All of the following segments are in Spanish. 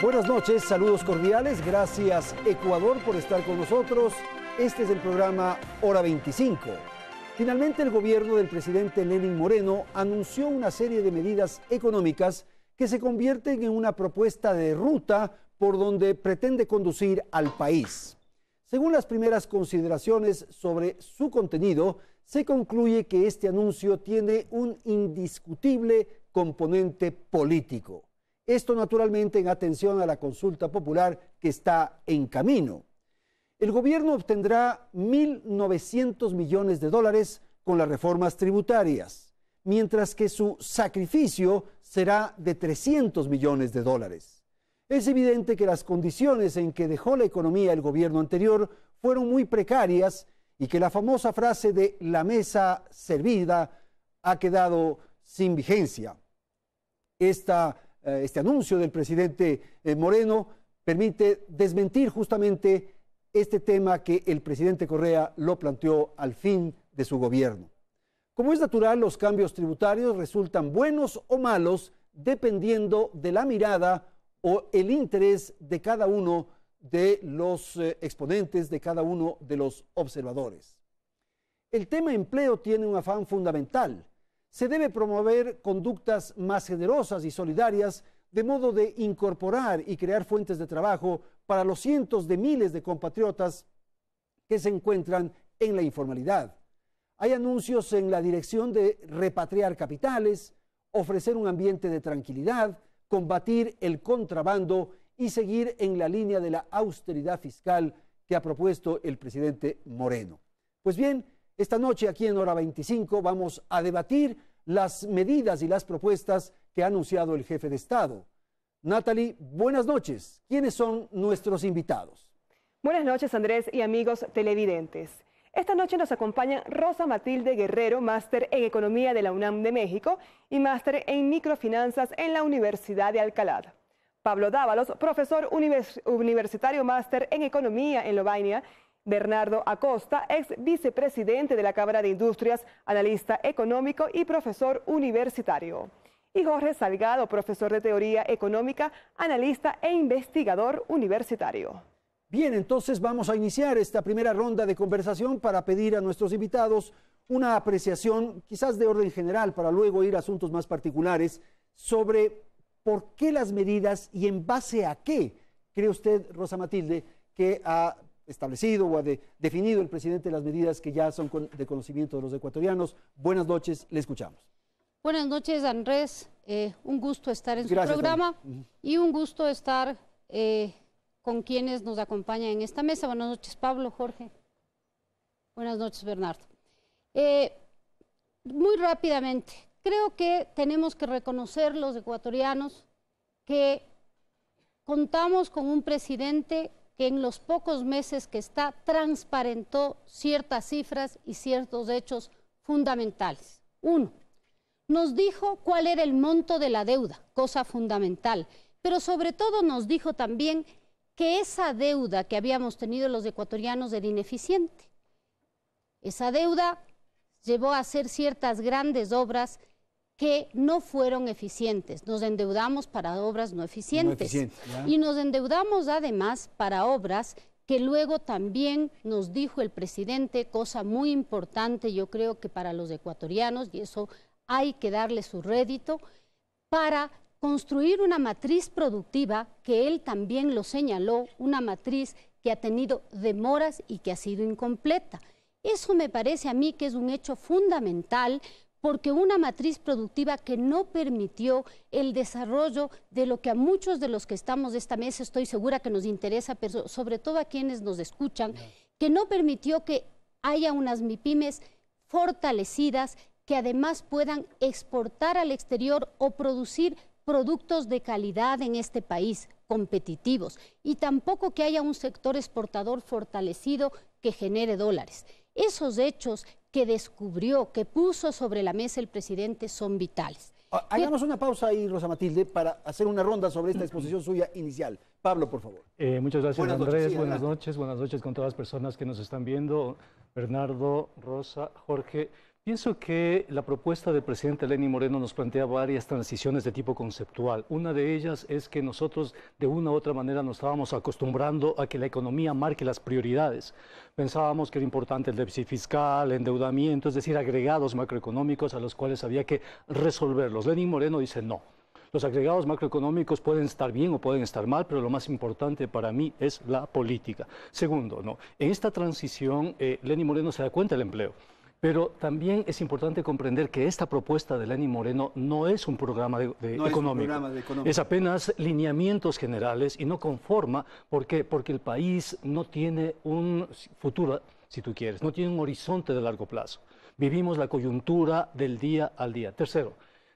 Buenas noches, saludos cordiales, gracias Ecuador por estar con nosotros. Este es el programa Hora 25. Finalmente el gobierno del presidente Lenín Moreno anunció una serie de medidas económicas que se convierten en una propuesta de ruta por donde pretende conducir al país. Según las primeras consideraciones sobre su contenido, se concluye que este anuncio tiene un indiscutible componente político. Esto naturalmente en atención a la consulta popular que está en camino. El gobierno obtendrá 1.900 millones de dólares con las reformas tributarias, mientras que su sacrificio será de 300 millones de dólares. Es evidente que las condiciones en que dejó la economía el gobierno anterior fueron muy precarias y que la famosa frase de la mesa servida ha quedado sin vigencia. Este anuncio del presidente Moreno permite desmentir justamente este tema que el presidente Correa lo planteó al fin de su gobierno. Como es natural, los cambios tributarios resultan buenos o malos dependiendo de la mirada o el interés de cada uno de los exponentes, de cada uno de los observadores. El tema empleo tiene un afán fundamental. Se debe promover conductas más generosas y solidarias de modo de incorporar y crear fuentes de trabajo para los cientos de miles de compatriotas que se encuentran en la informalidad. Hay anuncios en la dirección de repatriar capitales, ofrecer un ambiente de tranquilidad, combatir el contrabando y seguir en la línea de la austeridad fiscal que ha propuesto el presidente Moreno. Pues bien, esta noche aquí en Hora 25 vamos a debatir las medidas y las propuestas que ha anunciado el jefe de Estado. Natalie, buenas noches. ¿Quiénes son nuestros invitados? Buenas noches, Andrés y amigos televidentes. Esta noche nos acompañan Rosa Matilde Guerrero, máster en Economía de la UNAM de México y máster en Microfinanzas en la Universidad de Alcalá. Pablo Dávalos, profesor universitario máster en Economía en Lovaina. Bernardo Acosta, ex vicepresidente de la Cámara de Industrias, analista económico y profesor universitario. Y Jorge Salgado, profesor de Teoría Económica, analista e investigador universitario. Bien, entonces vamos a iniciar esta primera ronda de conversación para pedir a nuestros invitados una apreciación quizás de orden general para luego ir a asuntos más particulares sobre por qué las medidas y en base a qué cree usted, Rosa Matilde, que ha establecido o ha definido el presidente las medidas que ya son de conocimiento de los ecuatorianos. Buenas noches, le escuchamos. Buenas noches, Andrés. Un gusto estar en su Gracias, programa y un gusto estar con quienes nos acompañan en esta mesa. Buenas noches, Pablo, Jorge. Buenas noches, Bernardo. Muy rápidamente, creo que tenemos que reconocer los ecuatorianos que contamos con un presidente que en los pocos meses que está transparentó ciertas cifras y ciertos hechos fundamentales. Uno, nos dijo cuál era el monto de la deuda, cosa fundamental, pero sobre todo nos dijo también que esa deuda que habíamos tenido los ecuatorianos era ineficiente. Esa deuda llevó a hacer ciertas grandes obras que no fueron eficientes. Nos endeudamos para obras no eficientes. Y nos endeudamos además para obras que luego también nos dijo el presidente, cosa muy importante yo creo que para los ecuatorianos, y eso hay que darle su rédito, para construir una matriz productiva que él también lo señaló, una matriz que ha tenido demoras y que ha sido incompleta. Eso me parece a mí que es un hecho fundamental, porque una matriz productiva que no permitió el desarrollo de lo que a muchos de los que estamos de esta mesa estoy segura que nos interesa, pero sobre todo a quienes nos escuchan, que no permitió que haya unas MIPYMES fortalecidas que además puedan exportar al exterior o producir productos de calidad en este país, competitivos, y tampoco que haya un sector exportador fortalecido que genere dólares. Esos hechos que descubrió, que puso sobre la mesa el presidente son vitales. Hagamos una pausa ahí, Rosa Matilde, para hacer una ronda sobre esta exposición suya inicial. Pablo, por favor. Muchas gracias, Buenas Andrés. noches, sí, buenas noches con todas las personas que nos están viendo. Bernardo, Rosa, Jorge. Pienso que la propuesta del presidente Lenín Moreno nos plantea varias transiciones de tipo conceptual. Una de ellas es que nosotros de una u otra manera nos estábamos acostumbrando a que la economía marque las prioridades. Pensábamos que era importante el déficit fiscal, el endeudamiento, es decir, agregados macroeconómicos a los cuales había que resolverlos. Lenín Moreno dice no. Los agregados macroeconómicos pueden estar bien o pueden estar mal, pero lo más importante para mí es la política. Segundo, ¿no? En esta transición, Lenín Moreno se da cuenta del empleo. Pero también es importante comprender que esta propuesta de Lenín Moreno no es un programa económico. Es apenas lineamientos generales y no conforma. ¿Por qué? Porque el país no tiene un futuro, si tú quieres, no tiene un horizonte de largo plazo. Vivimos la coyuntura del día al día. Tercero,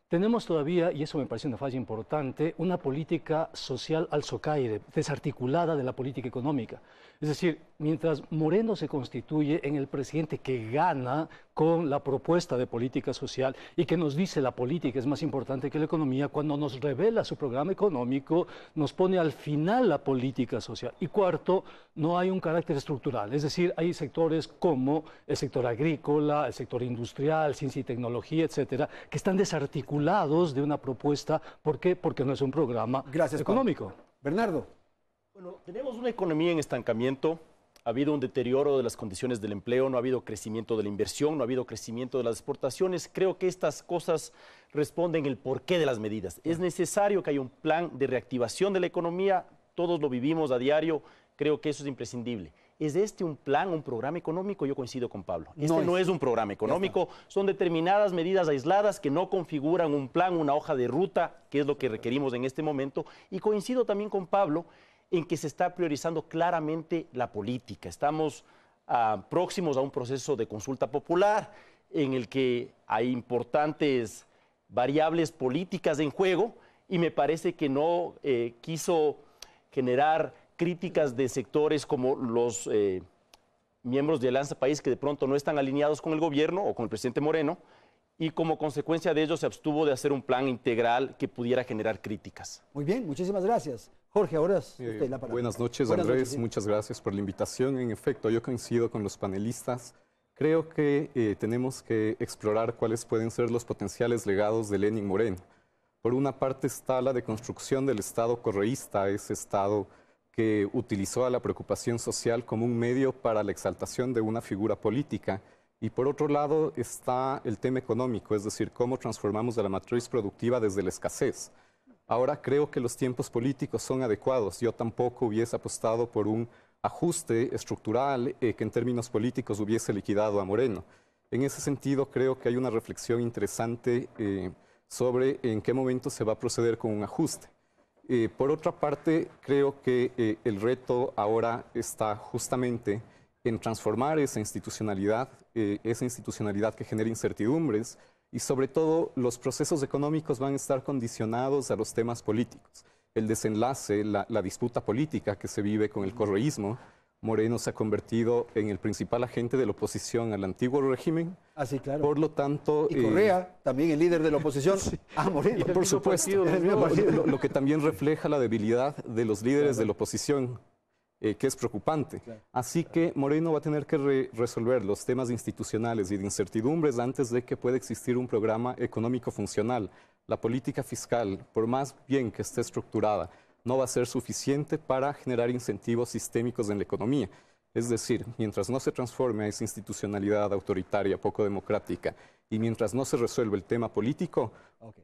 tenemos todavía, y eso me parece una falla importante, una política social al socaire, desarticulada de la política económica. Es decir, mientras Moreno se constituye en el presidente que gana con la propuesta de política social y que nos dice la política es más importante que la economía, cuando nos revela su programa económico, nos pone al final la política social. Y cuarto, no hay un carácter estructural. Es decir, hay sectores como el sector agrícola, el sector industrial, ciencia y tecnología, etcétera, que están desarticulados de una propuesta. ¿Por qué? Porque no es un programa económico. Pablo. Bernardo. Bueno, tenemos una economía en estancamiento, ha habido un deterioro de las condiciones del empleo, no ha habido crecimiento de la inversión, no ha habido crecimiento de las exportaciones. Creo que estas cosas responden el porqué de las medidas. Es necesario que haya un plan de reactivación de la economía, todos lo vivimos a diario, creo que eso es imprescindible. ¿Es este un plan, un programa económico? Yo coincido con Pablo. No es un programa económico, son determinadas medidas aisladas que no configuran un plan, una hoja de ruta, que es lo que requerimos en este momento. Y coincido también con Pablo en que se está priorizando claramente la política. Estamos próximos a un proceso de consulta popular en el que hay importantes variables políticas en juego y me parece que no quiso generar críticas de sectores como los miembros de Alianza País que de pronto no están alineados con el gobierno o con el presidente Moreno y como consecuencia de ello se abstuvo de hacer un plan integral que pudiera generar críticas. Muy bien, muchísimas gracias. Jorge, ahora es usted la palabra. Buenas noches, Andrés. Muchas gracias por la invitación. En efecto, yo coincido con los panelistas. Creo que tenemos que explorar cuáles pueden ser los potenciales legados de Lenín Moreno. Por una parte está la deconstrucción del Estado correísta, ese Estado que utilizó a la preocupación social como un medio para la exaltación de una figura política. Y por otro lado está el tema económico, es decir, cómo transformamos a la matriz productiva desde la escasez. Ahora creo que los tiempos políticos son adecuados. Yo tampoco hubiese apostado por un ajuste estructural que en términos políticos hubiese liquidado a Moreno. En ese sentido, creo que hay una reflexión interesante sobre en qué momento se va a proceder con un ajuste. Por otra parte, creo que el reto ahora está justamente en transformar esa institucionalidad que genera incertidumbres, y sobre todo los procesos económicos van a estar condicionados a los temas políticos. El desenlace, la disputa política que se vive con el correísmo. Moreno se ha convertido en el principal agente de la oposición al antiguo régimen. Ah, sí, claro. Por lo tanto... Y Correa, también el líder de la oposición, a Moreno. Por supuesto, lo que también refleja la debilidad de los líderes de la oposición, que es preocupante. Claro. Así que Moreno va a tener que resolver los temas institucionales y de incertidumbres antes de que pueda existir un programa económico funcional. La política fiscal, por más bien que esté estructurada, no va a ser suficiente para generar incentivos sistémicos en la economía. Es decir, mientras no se transforme a esa institucionalidad autoritaria, poco democrática, y mientras no se resuelva el tema político,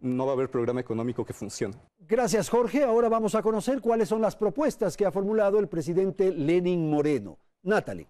no va a haber programa económico que funcione. Gracias, Jorge. Ahora vamos a conocer cuáles son las propuestas que ha formulado el presidente Lenín Moreno. Natalie.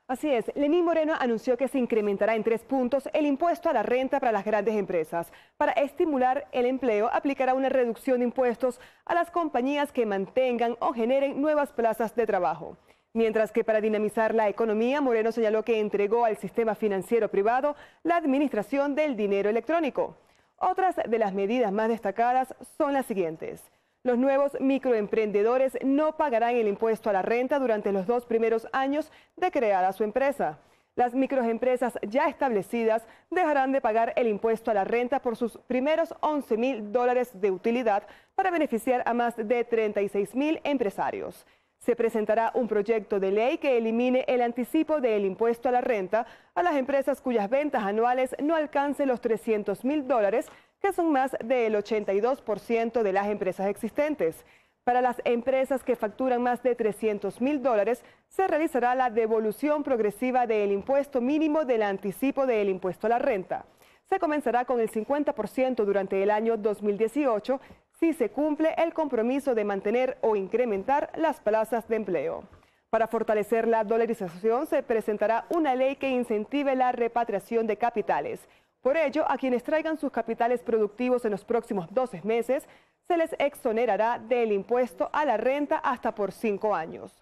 Así es, Lenín Moreno anunció que se incrementará en 3 puntos el impuesto a la renta para las grandes empresas. Para estimular el empleo, aplicará una reducción de impuestos a las compañías que mantengan o generen nuevas plazas de trabajo. Mientras que para dinamizar la economía, Moreno señaló que entregó al sistema financiero privado la administración del dinero electrónico. Otras de las medidas más destacadas son las siguientes. Los nuevos microemprendedores no pagarán el impuesto a la renta durante los 2 primeros años de creada su empresa. Las microempresas ya establecidas dejarán de pagar el impuesto a la renta por sus primeros $11.000 de utilidad para beneficiar a más de 36.000 empresarios. Se presentará un proyecto de ley que elimine el anticipo del impuesto a la renta a las empresas cuyas ventas anuales no alcancen los $300.000, que son más del 82% de las empresas existentes. Para las empresas que facturan más de $300.000, se realizará la devolución progresiva del impuesto mínimo del anticipo del impuesto a la renta. Se comenzará con el 50% durante el año 2018 si se cumple el compromiso de mantener o incrementar las plazas de empleo. Para fortalecer la dolarización, se presentará una ley que incentive la repatriación de capitales. Por ello, a quienes traigan sus capitales productivos en los próximos 12 meses, se les exonerará del impuesto a la renta hasta por 5 años.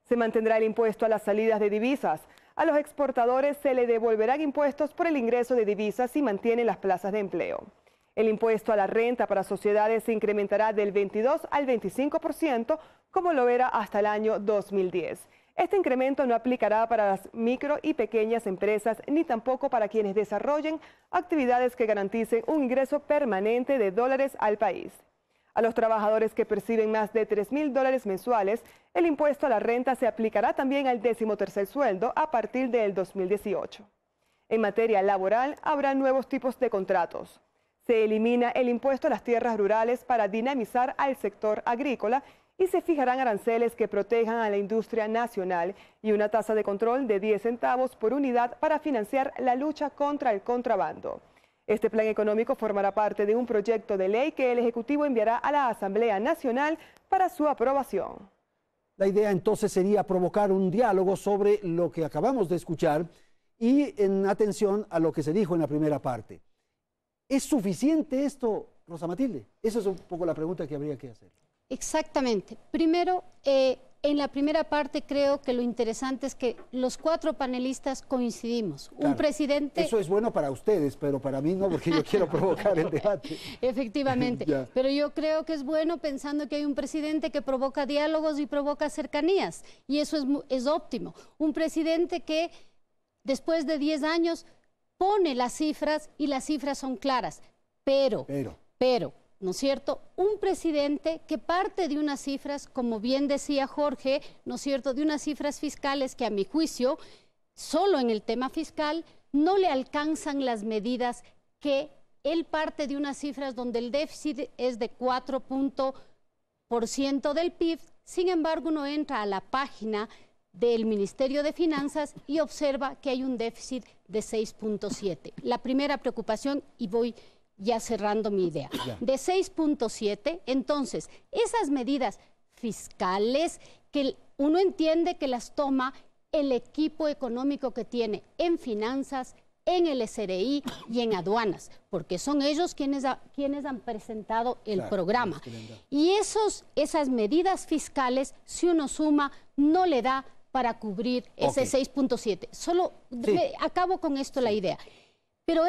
Se mantendrá el impuesto a las salidas de divisas. A los exportadores se le devolverán impuestos por el ingreso de divisas si mantienen las plazas de empleo. El impuesto a la renta para sociedades se incrementará del 22 al 25%, como lo era hasta el año 2010. Este incremento no aplicará para las micro y pequeñas empresas, ni tampoco para quienes desarrollen actividades que garanticen un ingreso permanente de dólares al país. A los trabajadores que perciben más de $3.000 mensuales, el impuesto a la renta se aplicará también al 13º sueldo a partir del 2018. En materia laboral, habrá nuevos tipos de contratos. Se elimina el impuesto a las tierras rurales para dinamizar al sector agrícola y se fijarán aranceles que protejan a la industria nacional y una tasa de control de 10 centavos por unidad para financiar la lucha contra el contrabando. Este plan económico formará parte de un proyecto de ley que el Ejecutivo enviará a la Asamblea Nacional para su aprobación. La idea entonces sería provocar un diálogo sobre lo que acabamos de escuchar y en atención a lo que se dijo en la primera parte. ¿Es suficiente esto, Rosa Matilde? Esa es un poco la pregunta que habría que hacer. Exactamente. Primero, en la primera parte creo que lo interesante es que los 4 panelistas coincidimos. Claro, un presidente... Eso es bueno para ustedes, pero para mí no, porque yo quiero provocar el debate. Efectivamente. Pero yo creo que es bueno pensando que hay un presidente que provoca diálogos y provoca cercanías. Y eso es óptimo. Un presidente que después de 10 años pone las cifras y las cifras son claras. Pero, ¿no es cierto? Un presidente que parte de unas cifras, como bien decía Jorge, ¿no es cierto?, de unas cifras fiscales que a mi juicio, solo en el tema fiscal, no le alcanzan las medidas que él parte de unas cifras donde el déficit es de 4% del PIB, sin embargo uno entra a la página del Ministerio de Finanzas y observa que hay un déficit de 6.7. La primera preocupación, y voy ya cerrando mi idea, de 6.7, entonces esas medidas fiscales que uno entiende que las toma el equipo económico que tiene en finanzas, en el SRI y en aduanas, porque son ellos quienes han presentado el programa. Y esas medidas fiscales, si uno suma, no le da para cubrir ese 6.7. Solo acabo con esto la idea. Pero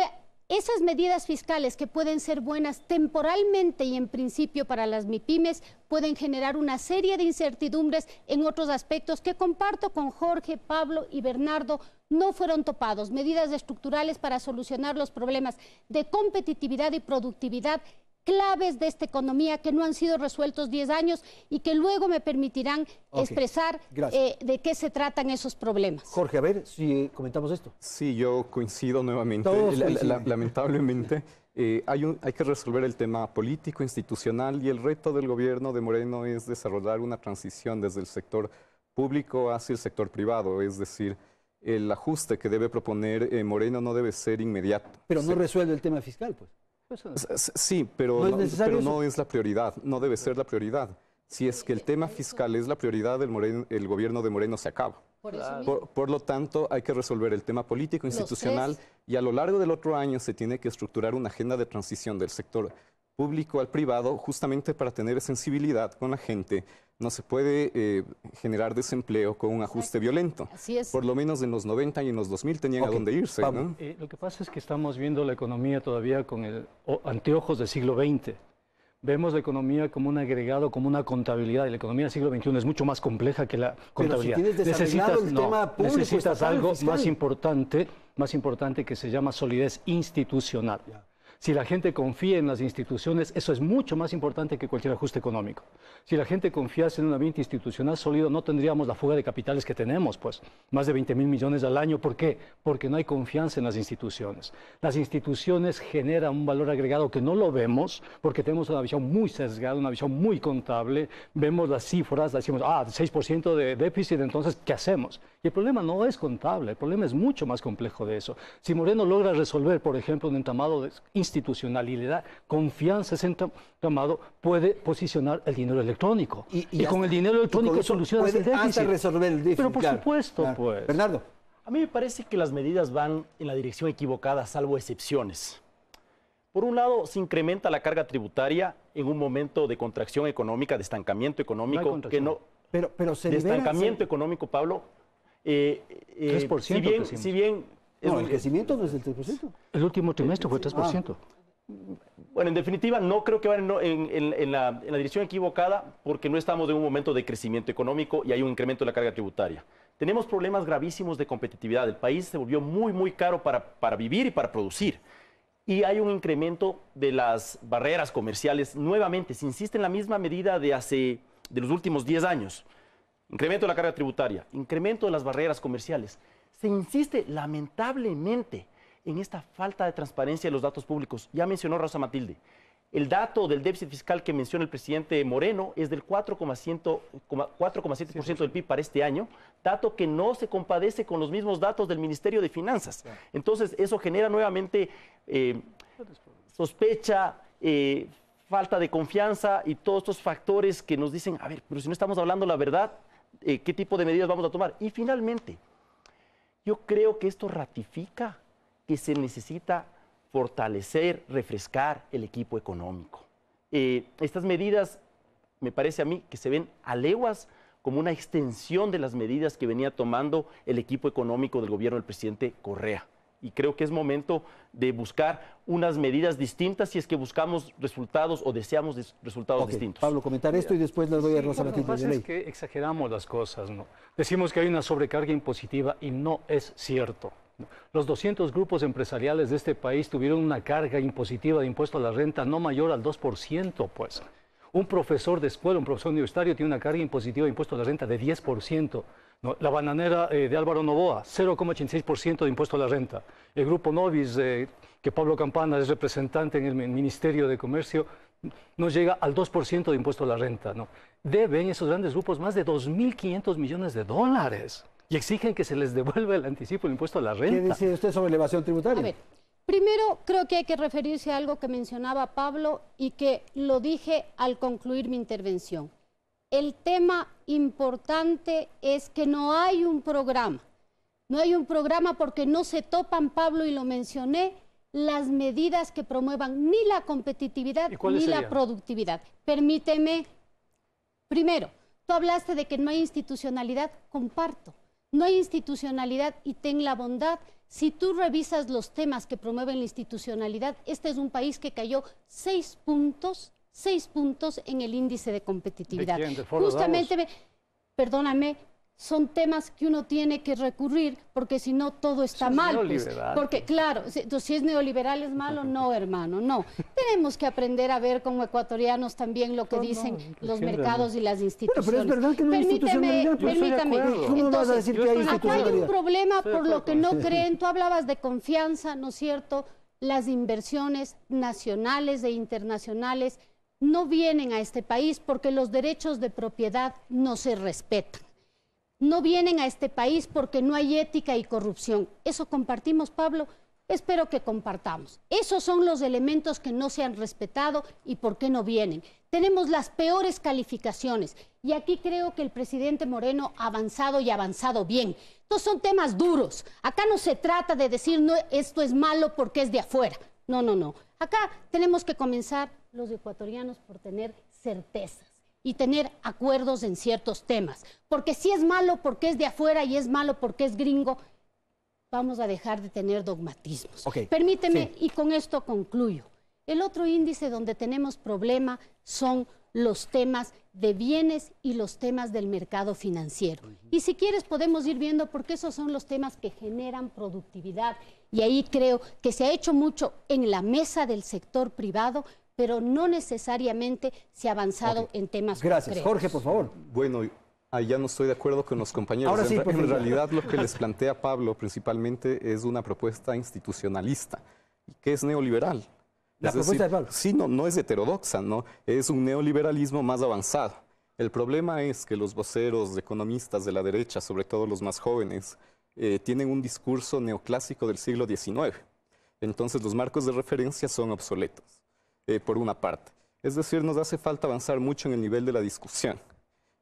esas medidas fiscales que pueden ser buenas temporalmente y en principio para las MIPYMES pueden generar una serie de incertidumbres en otros aspectos que comparto con Jorge, Pablo y Bernardo, no fueron topados. Medidas estructurales para solucionar los problemas de competitividad y productividad claves de esta economía que no han sido resueltos 10 años y que luego me permitirán expresar de qué se tratan esos problemas. Jorge, a ver si comentamos esto. Sí, yo coincido nuevamente. Lamentablemente hay que resolver el tema político, institucional, y el reto del gobierno de Moreno es desarrollar una transición desde el sector público hacia el sector privado, es decir, el ajuste que debe proponer Moreno no debe ser inmediato. Pero no resuelve el tema fiscal, pues. Sí, pero no es la prioridad, no debe ser la prioridad. Si es que el tema fiscal es la prioridad, el gobierno de Moreno se acaba. Por lo tanto, hay que resolver el tema político, institucional, y a lo largo del otro año se tiene que estructurar una agenda de transición del sector público al privado, justamente para tener sensibilidad con la gente. No se puede generar desempleo con un ajuste violento. Así es. Por lo menos en los 90 y en los 2000 tenían a dónde irse, ¿no? Lo que pasa es que estamos viendo la economía todavía con anteojos del siglo XX. Vemos la economía como un agregado, como una contabilidad, y la economía del siglo XXI es mucho más compleja que la contabilidad. Pero si necesitas algo más importante que se llama solidez institucional. Si la gente confía en las instituciones, eso es mucho más importante que cualquier ajuste económico. Si la gente confiase en un ambiente institucional sólido, no tendríamos la fuga de capitales que tenemos, pues, más de 20.000 millones al año. ¿Por qué? Porque no hay confianza en las instituciones. Las instituciones generan un valor agregado que no lo vemos, porque tenemos una visión muy sesgada, una visión muy contable. Vemos las cifras, decimos, 6% de déficit, entonces, ¿qué hacemos? Y el problema no es contable, el problema es mucho más complejo de eso. Si Moreno logra resolver, por ejemplo, un entramado de institucional y le da confianza a ese entramado, puede posicionar el dinero electrónico. Y con el dinero electrónico soluciona el déficit. Hasta resolver el déficit. Pero por supuesto, claro. pues. Bernardo. A mí me parece que las medidas van en la dirección equivocada, salvo excepciones. Por un lado, se incrementa la carga tributaria en un momento de contracción económica, de estancamiento económico, Pero se de libera, estancamiento económico, Pablo. 3%, si bien el crecimiento no es del 3%. El último trimestre fue 3%. Bueno, en definitiva, no creo que vayan en la dirección equivocada, porque no estamos en un momento de crecimiento económico y hay un incremento de la carga tributaria. Tenemos problemas gravísimos de competitividad. El país se volvió muy, muy caro para vivir y para producir. Y hay un incremento de las barreras comerciales. Nuevamente, se insiste en la misma medida de los últimos 10 años. Incremento de la carga tributaria, incremento de las barreras comerciales. Se insiste lamentablemente en esta falta de transparencia de los datos públicos. Ya mencionó Rosa Matilde. El dato del déficit fiscal que menciona el presidente Moreno es del 4,7% del PIB para este año, dato que no se compadece con los mismos datos del Ministerio de Finanzas. Entonces, eso genera nuevamente sospecha, falta de confianza y todos estos factores que nos dicen, a ver, pero si no estamos hablando la verdad, ¿qué tipo de medidas vamos a tomar? Y finalmente, yo creo que esto ratifica que se necesita fortalecer, refrescar el equipo económico. Estas medidas, me parece a mí, que se ven a leguas como una extensión de las medidas que venía tomando el equipo económico del gobierno del presidente Correa. Y creo que es momento de buscar unas medidas distintas si es que buscamos resultados o deseamos resultados distintos. Pablo, comentar esto y después le doy a Rosa Matilde. Lo que pasa es que exageramos las cosas, ¿no? Decimos que hay una sobrecarga impositiva y no es cierto. Los 200 grupos empresariales de este país tuvieron una carga impositiva de impuesto a la renta no mayor al 2%, pues. Un profesor de escuela, un profesor universitario, tiene una carga impositiva de impuesto a la renta de 10%. ¿No? La bananera de Álvaro Noboa, 0,86% de impuesto a la renta. El grupo Novis, que Pablo Campana es representante en el Ministerio de Comercio, no llega al 2% de impuesto a la renta, ¿no? Deben esos grandes grupos más de 2.500 millones de dólares. Y exigen que se les devuelva el anticipo del impuesto a la renta. ¿Qué dice usted sobre elevación tributaria? A ver, primero creo que hay que referirse a algo que mencionaba Pablo y que lo dije al concluir mi intervención. El tema importante es que no hay un programa. No hay un programa porque no se topan, Pablo, y lo mencioné, las medidas que promuevan ni la competitividad ni la productividad. Permíteme, primero, tú hablaste de que no hay institucionalidad, comparto. No hay institucionalidad y ten la bondad. Si tú revisas los temas que promueven la institucionalidad, este es un país que cayó 6 puntos en el índice de competitividad. ¿De quién? ¿Del Foro Justamente, perdóname, son temas que uno tiene que recurrir porque si no todo está mal. Pues, porque claro, si es neoliberal es malo, no, hermano, no. Tenemos que aprender a ver como ecuatorianos también lo que dicen los mercados y las instituciones. Bueno, pero es verdad que no hay institucionalidad. Permítame. ¿Cómo vas a decir que hay institucionalidad? Acá hay un problema por lo que no creen. Tú hablabas de confianza, ¿no es cierto? Las inversiones nacionales e internacionales no vienen a este país porque los derechos de propiedad no se respetan. No vienen a este país porque no hay ética y corrupción. ¿Eso compartimos, Pablo? Espero que compartamos. Esos son los elementos que no se han respetado y por qué no vienen. Tenemos las peores calificaciones y aquí creo que el presidente Moreno ha avanzado y ha avanzado bien. Estos son temas duros. Acá no se trata de decir no, esto es malo porque es de afuera. No, no, no. Acá tenemos que comenzar los ecuatorianos por tener certezas y tener acuerdos en ciertos temas. Porque si es malo porque es de afuera y es malo porque es gringo, vamos a dejar de tener dogmatismos. Permíteme, y con esto concluyo. El otro índice donde tenemos problema son los temas de bienes y los temas del mercado financiero. Y si quieres podemos ir viendo porque esos son los temas que generan productividad y ahí creo que se ha hecho mucho en la mesa del sector privado, pero no necesariamente se ha avanzado en temas Gracias. concretos. Jorge, por favor. Bueno, ahí ya no estoy de acuerdo con los compañeros. Ahora sí, en realidad lo que les plantea Pablo principalmente es una propuesta institucionalista, que es neoliberal. La propuesta de Pablo. Sí, no es heterodoxa, ¿no? Es un neoliberalismo más avanzado. El problema es que los voceros economistas de la derecha, sobre todo los más jóvenes, tienen un discurso neoclásico del siglo XIX. Entonces los marcos de referencia son obsoletos, por una parte. Es decir, nos hace falta avanzar mucho en el nivel de la discusión.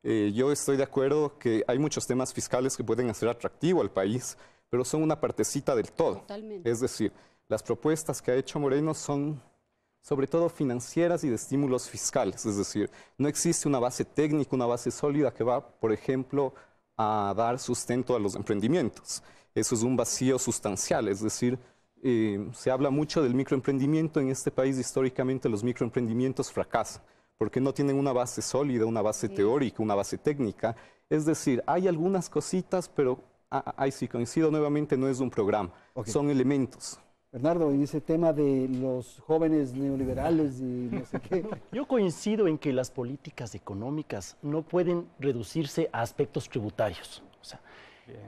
Yo estoy de acuerdo que hay muchos temas fiscales que pueden hacer atractivo al país, pero son una partecita del todo. Totalmente. Es decir, las propuestas que ha hecho Moreno son sobre todo financieras y de estímulos fiscales. Es decir, no existe una base técnica, una base sólida que va, por ejemplo, a dar sustento a los emprendimientos. Eso es un vacío sustancial, es decir, se habla mucho del microemprendimiento. En este país históricamente los microemprendimientos fracasan porque no tienen una base sólida, una base teórica, una base técnica. Es decir, hay algunas cositas, pero ahí sí coincido nuevamente, no es un programa, son elementos. Bernardo, y ese tema de los jóvenes neoliberales y no sé qué. Yo coincido en que las políticas económicas no pueden reducirse a aspectos tributarios. O sea,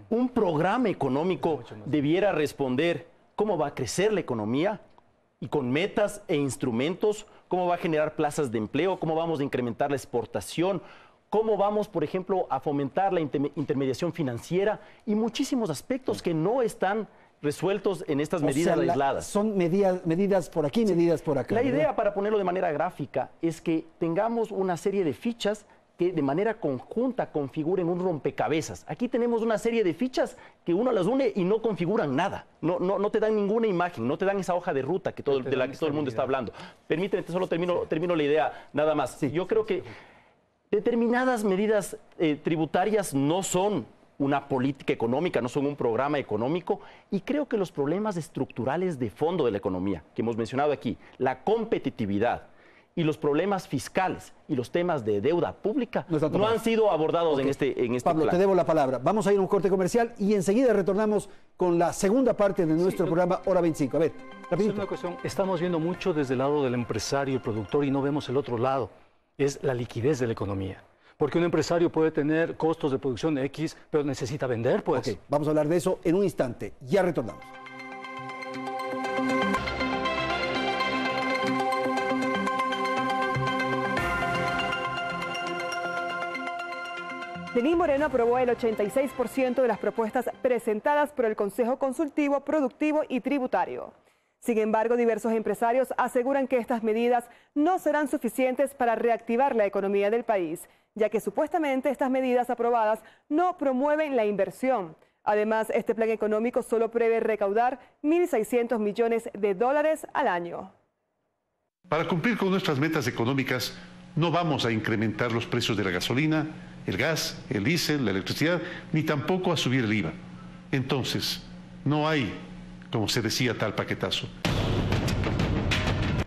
un programa económico debiera responder cómo va a crecer la economía y con metas e instrumentos, cómo va a generar plazas de empleo, cómo vamos a incrementar la exportación, cómo vamos, por ejemplo, a fomentar la intermediación financiera y muchísimos aspectos que no están resueltos en estas medidas aisladas. Son medidas por aquí, medidas por acá. La idea, para ponerlo de manera gráfica, es que tengamos una serie de fichas que de manera conjunta configuren un rompecabezas. Aquí tenemos una serie de fichas que uno las une y no configuran nada. No te dan ninguna imagen, no te dan esa hoja de ruta de la que todo el mundo está hablando. Permíteme, solo termino la idea, nada más. Sí, yo creo que determinadas medidas tributarias no son una política económica, no son un programa económico, y creo que los problemas estructurales de fondo de la economía que hemos mencionado aquí, la competitividad y los problemas fiscales y los temas de deuda pública no han sido abordados en este Pablo, plan. te debo la palabra. Vamos a ir a un corte comercial y enseguida retornamos con la segunda parte de nuestro programa Hora 25. A ver, rapidito. Es una cuestión, estamos viendo mucho desde el lado del empresario y productor y no vemos el otro lado, es la liquidez de la economía. Porque un empresario puede tener costos de producción X, pero necesita vender, pues. Ok, vamos a hablar de eso en un instante. Ya retornamos. Lenín Moreno aprobó el 86% de las propuestas presentadas por el Consejo Consultivo, Productivo y Tributario. Sin embargo, diversos empresarios aseguran que estas medidas no serán suficientes para reactivar la economía del país, ya que supuestamente estas medidas aprobadas no promueven la inversión. Además, este plan económico solo prevé recaudar 1.600 millones de dólares al año. Para cumplir con nuestras metas económicas, no vamos a incrementar los precios de la gasolina, el gas, el diésel, la electricidad, ni tampoco a subir el IVA. Entonces, no hay, como se decía, tal paquetazo.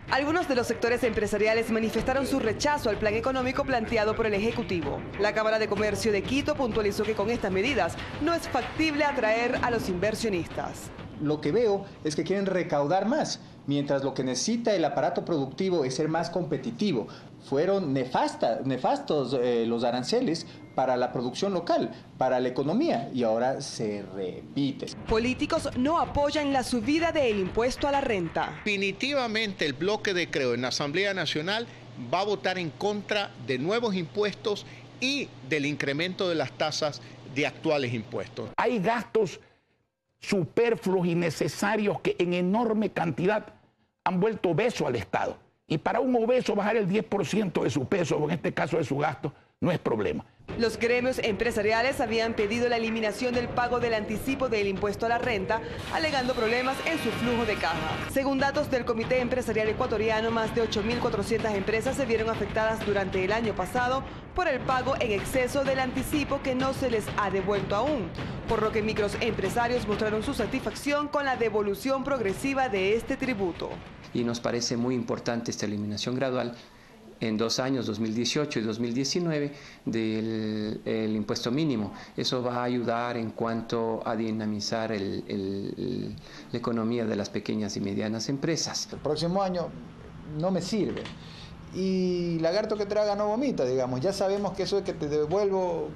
Algunos de los sectores empresariales manifestaron su rechazo al plan económico planteado por el Ejecutivo. La Cámara de Comercio de Quito puntualizó que con estas medidas no es factible atraer a los inversionistas. Lo que veo es que quieren recaudar más, mientras lo que necesita el aparato productivo es ser más competitivo. Fueron nefastos los aranceles para la producción local, para la economía, y ahora se repite. Políticos no apoyan la subida del impuesto a la renta. Definitivamente el bloque de Creo en la Asamblea Nacional va a votar en contra de nuevos impuestos y del incremento de las tasas de actuales impuestos. Hay gastos superfluos y necesarios que en enorme cantidad han vuelto obeso al Estado. Y para un obeso bajar el 10% de su peso, o en este caso de su gasto, no es problema. Los gremios empresariales habían pedido la eliminación del pago del anticipo del impuesto a la renta, alegando problemas en su flujo de caja. Según datos del Comité Empresarial Ecuatoriano, más de 8.400 empresas se vieron afectadas durante el año pasado por el pago en exceso del anticipo que no se les ha devuelto aún, por lo que microempresarios mostraron su satisfacción con la devolución progresiva de este tributo. Y nos parece muy importante esta eliminación gradual, en 2 años, 2018 y 2019, del impuesto mínimo. Eso va a ayudar en cuanto a dinamizar la economía de las pequeñas y medianas empresas. El próximo año no me sirve. Y lagarto que traga no vomita, digamos. Ya sabemos que eso de que te devuelvo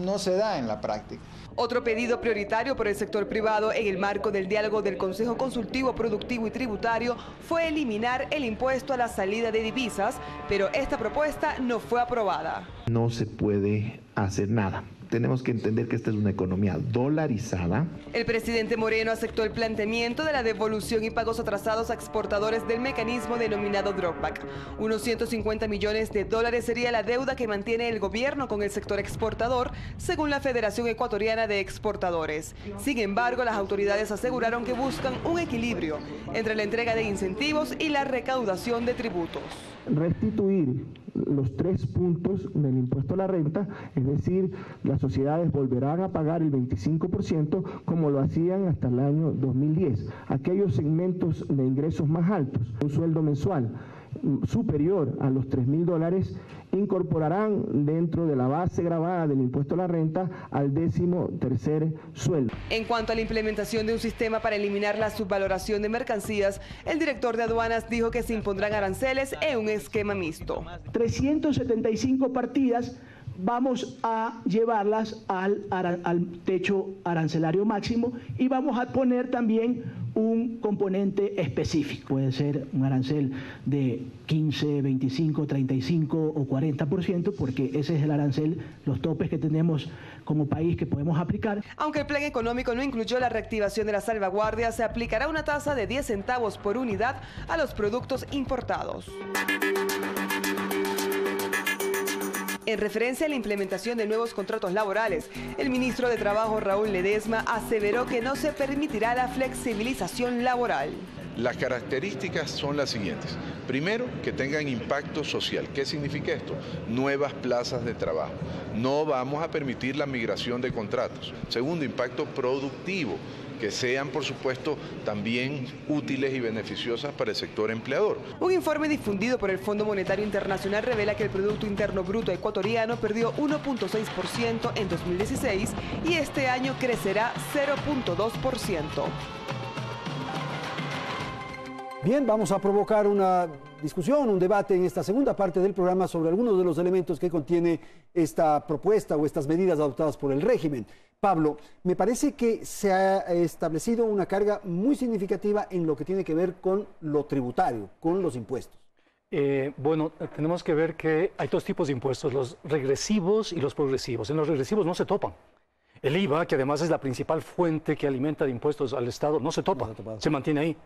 no se da en la práctica. Otro pedido prioritario por el sector privado en el marco del diálogo del Consejo Consultivo Productivo y Tributario fue eliminar el impuesto a la salida de divisas, pero esta propuesta no fue aprobada. No se puede hacer nada. Tenemos que entender que esta es una economía dolarizada. El presidente Moreno aceptó el planteamiento de la devolución y pagos atrasados a exportadores del mecanismo denominado drawback. Unos 150 millones de dólares sería la deuda que mantiene el gobierno con el sector exportador, según la Federación Ecuatoriana de Exportadores. Sin embargo, las autoridades aseguraron que buscan un equilibrio entre la entrega de incentivos y la recaudación de tributos. Restituir los 3 puntos del impuesto a la renta, es decir, las sociedades volverán a pagar el 25% como lo hacían hasta el año 2010. Aquellos segmentos de ingresos más altos, un sueldo mensual superior a los $3.000, incorporarán dentro de la base gravada del impuesto a la renta al 13º sueldo. En cuanto a la implementación de un sistema para eliminar la subvaloración de mercancías, el director de aduanas dijo que se impondrán aranceles en un esquema mixto. 375 partidas vamos a llevarlas al techo arancelario máximo y vamos a poner también un componente específico. Puede ser un arancel de 15, 25, 35 o 40%, porque ese es el arancel, los topes que tenemos como país que podemos aplicar. Aunque el plan económico no incluyó la reactivación de la salvaguardia, se aplicará una tasa de 10 centavos por unidad a los productos importados. En referencia a la implementación de nuevos contratos laborales, el ministro de Trabajo, Raúl Ledesma, aseveró que no se permitirá la flexibilización laboral. Las características son las siguientes. Primero, que tengan impacto social. ¿Qué significa esto? Nuevas plazas de trabajo. No vamos a permitir la migración de contratos. Segundo, impacto productivo, que sean, por supuesto, también útiles y beneficiosas para el sector empleador. Un informe difundido por el Fondo Monetario Internacional revela que el Producto Interno Bruto ecuatoriano perdió 1.6% en 2016 y este año crecerá 0.2%. Bien, vamos a provocar una discusión, un debate en esta segunda parte del programa sobre algunos de los elementos que contiene esta propuesta o estas medidas adoptadas por el régimen. Pablo, me parece que se ha establecido una carga muy significativa en lo que tiene que ver con lo tributario, con los impuestos. Bueno, tenemos que ver que hay 2 tipos de impuestos, los regresivos y los progresivos. En los regresivos no se topan. El IVA, que además es la principal fuente que alimenta de impuestos al Estado, no se topa, se mantiene ahí.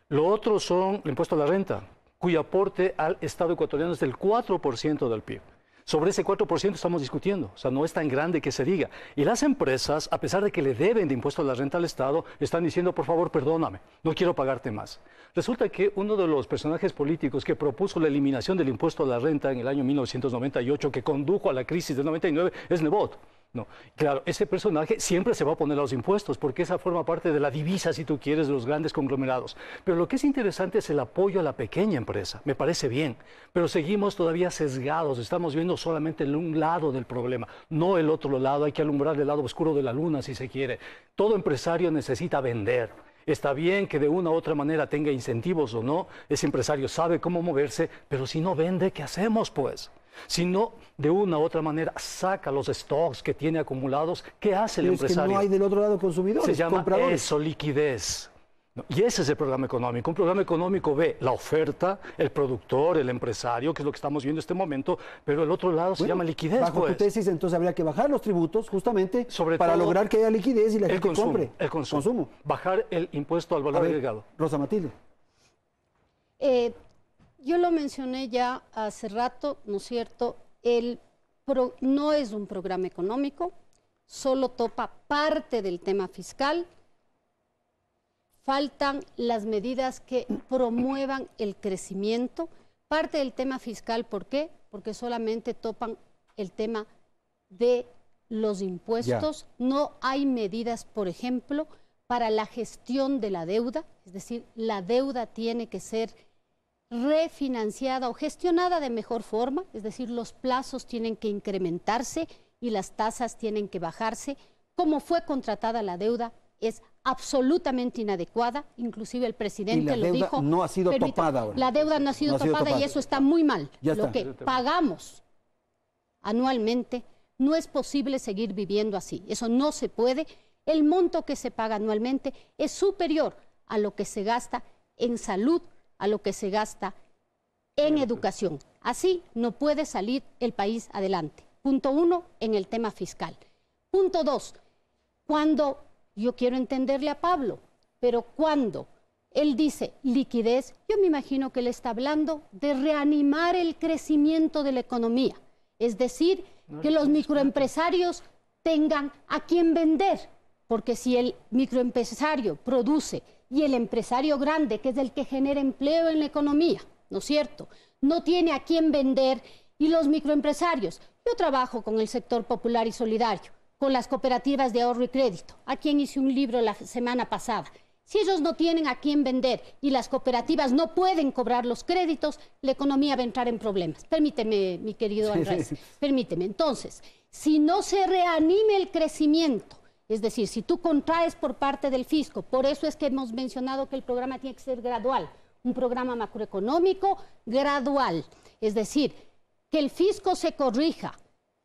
Lo otro son el impuesto a la renta, cuyo aporte al Estado ecuatoriano es del 4% del PIB. Sobre ese 4% estamos discutiendo, o sea, no es tan grande que se diga. Y las empresas, a pesar de que le deben de impuesto a la renta al Estado, están diciendo, por favor, perdóname, no quiero pagarte más. Resulta que uno de los personajes políticos que propuso la eliminación del impuesto a la renta en el año 1998, que condujo a la crisis del 99, es Nebot. No, claro, ese personaje siempre se va a poner a los impuestos porque esa forma parte de la divisa, si tú quieres, de los grandes conglomerados. Pero lo que es interesante es el apoyo a la pequeña empresa, me parece bien, pero seguimos todavía sesgados, estamos viendo solamente un lado del problema, no el otro lado, hay que alumbrar el lado oscuro de la luna si se quiere. Todo empresario necesita vender. Está bien que de una u otra manera tenga incentivos o no, ese empresario sabe cómo moverse, pero si no vende, ¿qué hacemos pues? Si no, de una u otra manera, saca los stocks que tiene acumulados, ¿qué hace el empresario? Es que no hay del otro lado consumidores, se llama compradores. Eso, liquidez. Y ese es el programa económico. Un programa económico ve la oferta, el productor, el empresario, que es lo que estamos viendo en este momento, pero el otro lado se llama liquidez. Bajo tu tesis, entonces habría que bajar los tributos justamente para lograr que haya liquidez y la gente compre. El consumo. Bajar el impuesto al valor agregado. Rosa Matilde. Yo lo mencioné ya hace rato, ¿no es cierto? No es un programa económico, solo topa parte del tema fiscal. Faltan las medidas que promuevan el crecimiento. Parte del tema fiscal, ¿por qué? Porque solamente topan el tema de los impuestos. No hay medidas, por ejemplo, para la gestión de la deuda, es decir, la deuda tiene que ser refinanciada o gestionada de mejor forma, es decir, los plazos tienen que incrementarse y las tasas tienen que bajarse. Como fue contratada la deuda es absolutamente inadecuada, inclusive el presidente lo dijo. No ha sido topada ahora. La deuda no ha sido topada y eso está muy mal. Lo que pagamos anualmente no es posible seguir viviendo así. Eso no se puede. El monto que se paga anualmente es superior a lo que se gasta en salud, a lo que se gasta en educación. Así no puede salir el país adelante. Punto 1, en el tema fiscal. Punto 2, cuando, yo quiero entenderle a Pablo, pero cuando él dice liquidez, yo me imagino que él está hablando de reanimar el crecimiento de la economía. Es decir, que los microempresarios tengan a quién vender, porque si el microempresario produce y el empresario grande, que es el que genera empleo en la economía, ¿no es cierto?, no tiene a quién vender, y los microempresarios, yo trabajo con el sector popular y solidario, con las cooperativas de ahorro y crédito, a quien hice un libro la semana pasada. Si ellos no tienen a quién vender y las cooperativas no pueden cobrar los créditos, la economía va a entrar en problemas. Permíteme, mi querido Andrés, permíteme. Entonces, si no se reanime el crecimiento, es decir, si tú contraes por parte del fisco, por eso es que hemos mencionado que el programa tiene que ser gradual, un programa macroeconómico gradual, es decir, que el fisco se corrija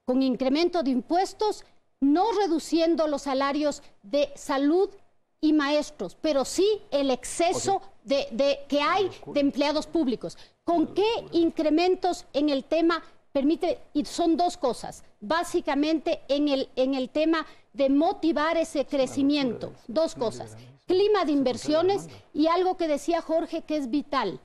con incremento de impuestos, no reduciendo los salarios de salud y maestros, pero sí el exceso que hay de empleados públicos. ¿Con qué incrementos en el tema? Permite, y son dos cosas, básicamente en el tema de motivar ese crecimiento, dos cosas, clima de inversiones y algo que decía Jorge que es vital.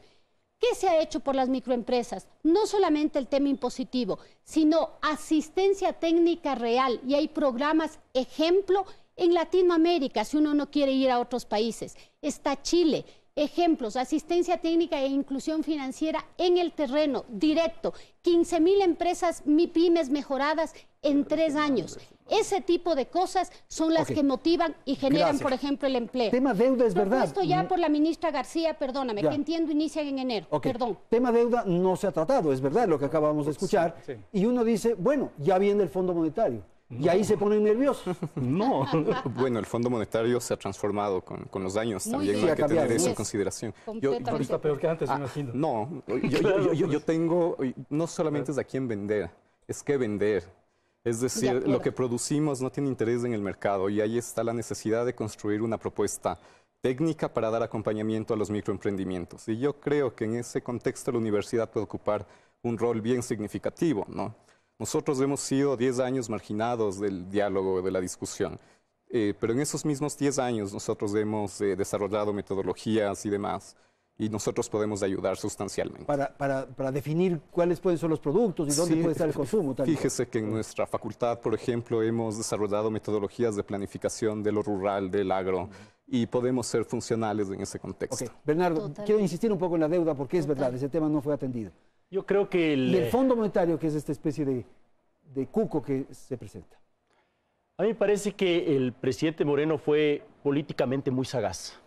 ¿Qué se ha hecho por las microempresas? No solamente el tema impositivo, sino asistencia técnica real, y hay programas ejemplo en Latinoamérica, si uno no quiere ir a otros países. Está Chile, ejemplos, asistencia técnica e inclusión financiera en el terreno, directo, 15.000 empresas MIPYMES mejoradas en 3 años. Ese tipo de cosas son las que motivan y generan, por ejemplo, el empleo. Tema deuda es verdad. Esto ya por la ministra García, perdóname, que entiendo inician en enero. Perdón. Tema deuda no se ha tratado, es verdad lo que acabamos de escuchar. Y uno dice, bueno, ya viene el Fondo Monetario. Y ahí se ponen nerviosos. No. Bueno, el Fondo Monetario se ha transformado con los años. También hay que tener eso en consideración. Está peor que antes, me imagino. No, yo tengo, no solamente es a quién vender, es qué vender. Es decir, lo que producimos no tiene interés en el mercado y ahí está la necesidad de construir una propuesta técnica para dar acompañamiento a los microemprendimientos. Y yo creo que en ese contexto la universidad puede ocupar un rol bien significativo, ¿no? Nosotros hemos sido 10 años marginados del diálogo, de la discusión, pero en esos mismos 10 años nosotros hemos desarrollado metodologías y demás, y nosotros podemos ayudar sustancialmente. Para definir cuáles pueden ser los productos y dónde puede estar el consumo. Fíjese que en nuestra facultad, por ejemplo, hemos desarrollado metodologías de planificación de lo rural, del agro, y podemos ser funcionales en ese contexto. Bernardo, quiero insistir un poco en la deuda porque es verdad, ese tema no fue atendido. Yo creo que y el Fondo Monetario, que es esta especie de cuco que se presenta. A mí me parece que el presidente Moreno fue políticamente muy sagaz.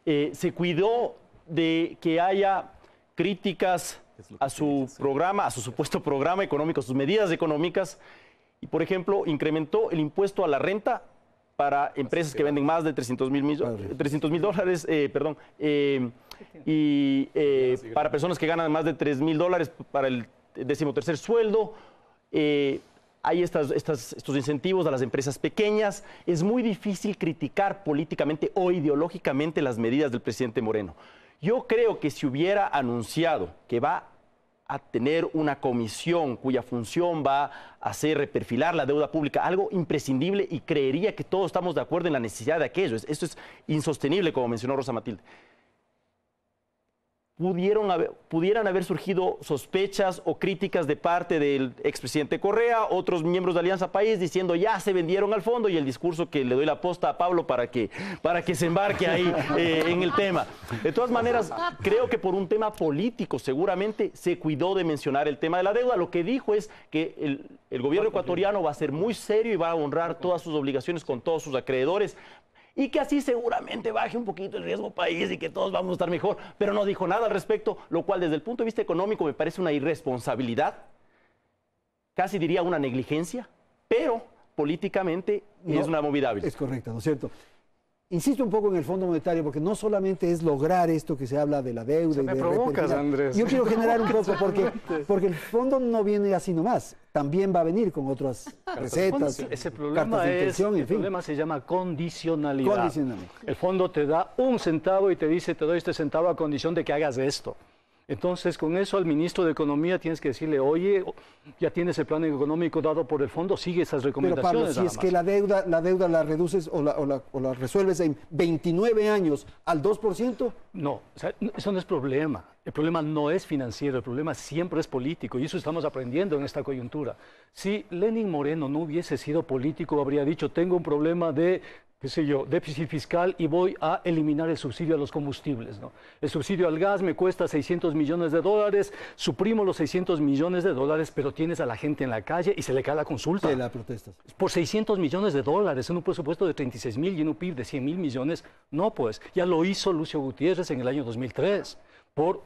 Se cuidó de que haya críticas a su programa, a su supuesto programa económico, sus medidas económicas, y por ejemplo incrementó el impuesto a la renta para empresas que venden más de $300,000 dólares, y para personas que ganan más de $3,000 para el 13º sueldo. Hay estos incentivos a las empresas pequeñas. Es muy difícil criticar políticamente o ideológicamente las medidas del presidente Moreno. Yo creo que si hubiera anunciado que va a tener una comisión cuya función va a hacer reperfilar la deuda pública, algo imprescindible, y creería que todos estamos de acuerdo en la necesidad de aquello. Esto es insostenible, como mencionó Rosa Matilde. Pudieran haber surgido sospechas o críticas de parte del expresidente Correa, otros miembros de Alianza País diciendo ya se vendieron al fondo, y el discurso que le doy la posta a Pablo para que se embarque ahí en el tema. De todas maneras, creo que por un tema político seguramente se cuidó de mencionar el tema de la deuda. Lo que dijo es que el gobierno ecuatoriano va a ser muy serio y va a honrar todas sus obligaciones con todos sus acreedores. y que así seguramente baje un poquito el riesgo país y que todos vamos a estar mejor, pero no dijo nada al respecto, lo cual desde el punto de vista económico me parece una irresponsabilidad, casi diría una negligencia, pero políticamente es una movida hábil. Es correcto, ¿no es cierto? Insisto un poco en el Fondo Monetario, porque no solamente es lograr esto que se habla de la deuda y de provocas, Andrés. Yo quiero generar un poco, porque el fondo no viene así nomás, también va a venir con otras recetas, ese problema cartas de intención, el problema se llama condicionalidad. El fondo te da 1 centavo y te dice, te doy este centavo a condición de que hagas esto. Entonces, con eso al ministro de Economía tienes que decirle, oye, ya tienes el plan económico dado por el fondo, sigue esas recomendaciones. Pero Pablo, si es que la deuda la reduces o la resuelves en 29 años al 2%. No, o sea, eso no es problema. El problema no es financiero, el problema siempre es político y eso estamos aprendiendo en esta coyuntura. Si Lenín Moreno no hubiese sido político, habría dicho, tengo un problema de, qué sé yo, déficit fiscal y voy a eliminar el subsidio a los combustibles, ¿no? El subsidio al gas me cuesta $600 millones, suprimo los $600 millones, pero tienes a la gente en la calle y se le cae la consulta. De la protesta. Por $600 millones en un presupuesto de 36.000 y en un PIB de 100.000 millones, no pues, ya lo hizo Lucio Gutiérrez en el año 2003. Por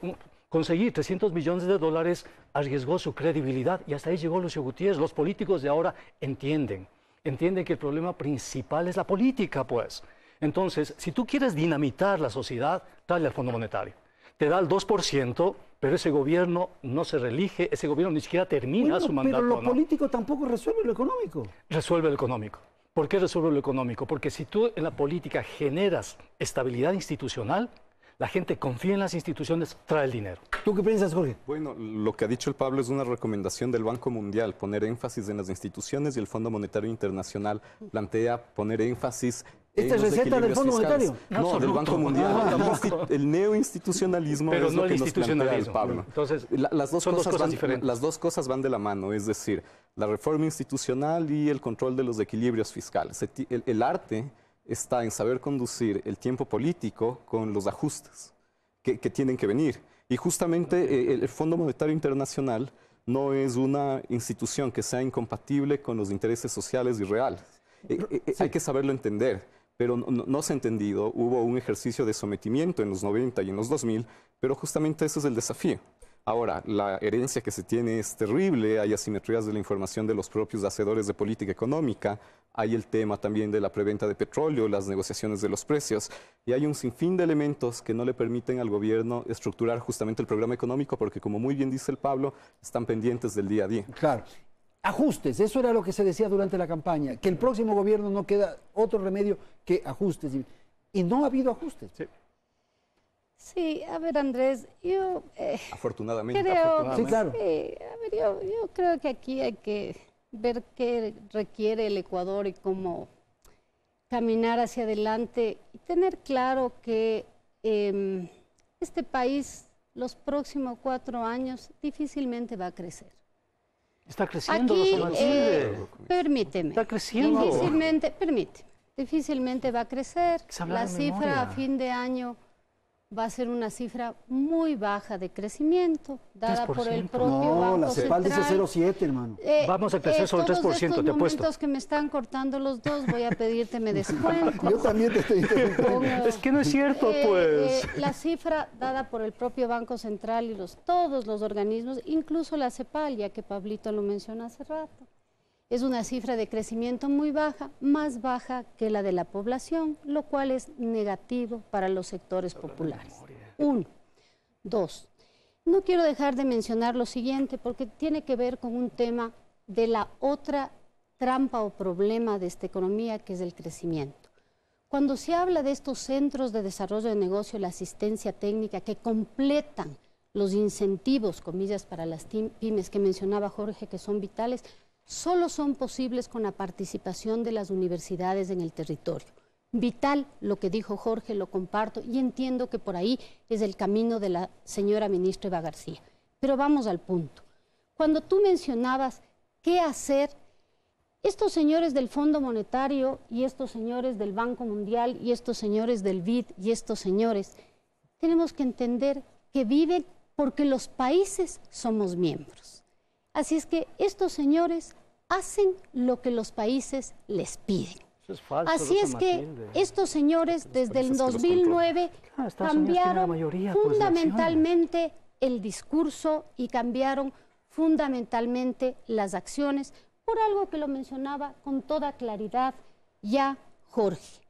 conseguir $300 millones, arriesgó su credibilidad y hasta ahí llegó Lucio Gutiérrez. Los políticos de ahora entienden que el problema principal es la política, pues. Entonces, si tú quieres dinamitar la sociedad, dale al Fondo Monetario. Te da el 2%, pero ese gobierno no se reelige, ese gobierno ni siquiera termina su mandato. Pero lo político tampoco resuelve lo económico. Resuelve lo económico. ¿Por qué resuelve lo económico? Porque si tú en la política generas estabilidad institucional, la gente confía en las instituciones, trae el dinero. ¿Tú qué piensas, Jorge? Bueno, lo que ha dicho el Pablo es una recomendación del Banco Mundial, poner énfasis en las instituciones, y el Fondo Monetario Internacional plantea poner énfasis ¿Esta es receta del Fondo Monetario? No, del Banco Mundial. El neoinstitucionalismo pero es no lo el que nos plantea el Pablo. Entonces, las dos son cosas diferentes. Las dos cosas van de la mano, es decir, la reforma institucional y el control de los equilibrios fiscales. El arte está en saber conducir el tiempo político con los ajustes que tienen que venir. Y justamente el Fondo Monetario Internacional no es una institución que sea incompatible con los intereses sociales y reales. Hay que saberlo entender, pero no se ha entendido. Hubo un ejercicio de sometimiento en los 90 y en los 2000, pero justamente ese es el desafío. Ahora, la herencia que se tiene es terrible, hay asimetrías de la información de los propios hacedores de política económica, hay el tema también de la preventa de petróleo, las negociaciones de los precios, y hay un sinfín de elementos que no le permiten al gobierno estructurar justamente el programa económico, porque como muy bien dice el Pablo, están pendientes del día a día. Claro. Ajustes, eso era lo que se decía durante la campaña, que el próximo gobierno no queda otro remedio que ajustes, y no ha habido ajustes. Sí. Sí, a ver, Andrés, yo afortunadamente. Sí, claro. Yo creo que aquí hay que ver qué requiere el Ecuador y cómo caminar hacia adelante y tener claro que este país los próximos 4 años difícilmente va a crecer. Está creciendo, aquí, permíteme. Está creciendo. Difícilmente va a crecer. La cifra a fin de año va a ser una cifra muy baja de crecimiento, dada 3%. Por el propio Banco la CEPAL Central. Dice 0,7, hermano. Vamos a crecer sobre el 3%, te apuesto. En estos momentos que me están cortando los dos, voy a pedirte me descuento. Yo también te estoy interrumpiendo. Es que no es cierto, pues. La cifra dada por el propio Banco Central y todos los organismos, incluso la CEPAL, ya que Pablito lo mencionó hace rato, es una cifra de crecimiento muy baja, más baja que la de la población, lo cual es negativo para los sectores populares. 1. 2. No quiero dejar de mencionar lo siguiente, porque tiene que ver con un tema de la otra trampa o problema de esta economía, que es el crecimiento. Cuando se habla de estos centros de desarrollo de negocio, la asistencia técnica que completan los incentivos, comillas, para las pymes que mencionaba Jorge, que son vitales, solo son posibles con la participación de las universidades en el territorio. Vital, lo que dijo Jorge, lo comparto y entiendo que por ahí es el camino de la señora ministra Eva García. Pero vamos al punto. Cuando tú mencionabas qué hacer, estos señores del Fondo Monetario y estos señores del Banco Mundial y estos señores del BID y estos señores, tenemos que entender que viven porque los países somos miembros. Así es que estos señores hacen lo que los países les piden. Así es que estos señores desde el 2009 cambiaron fundamentalmente el discurso y cambiaron fundamentalmente las acciones por algo que lo mencionaba con toda claridad ya Jorge.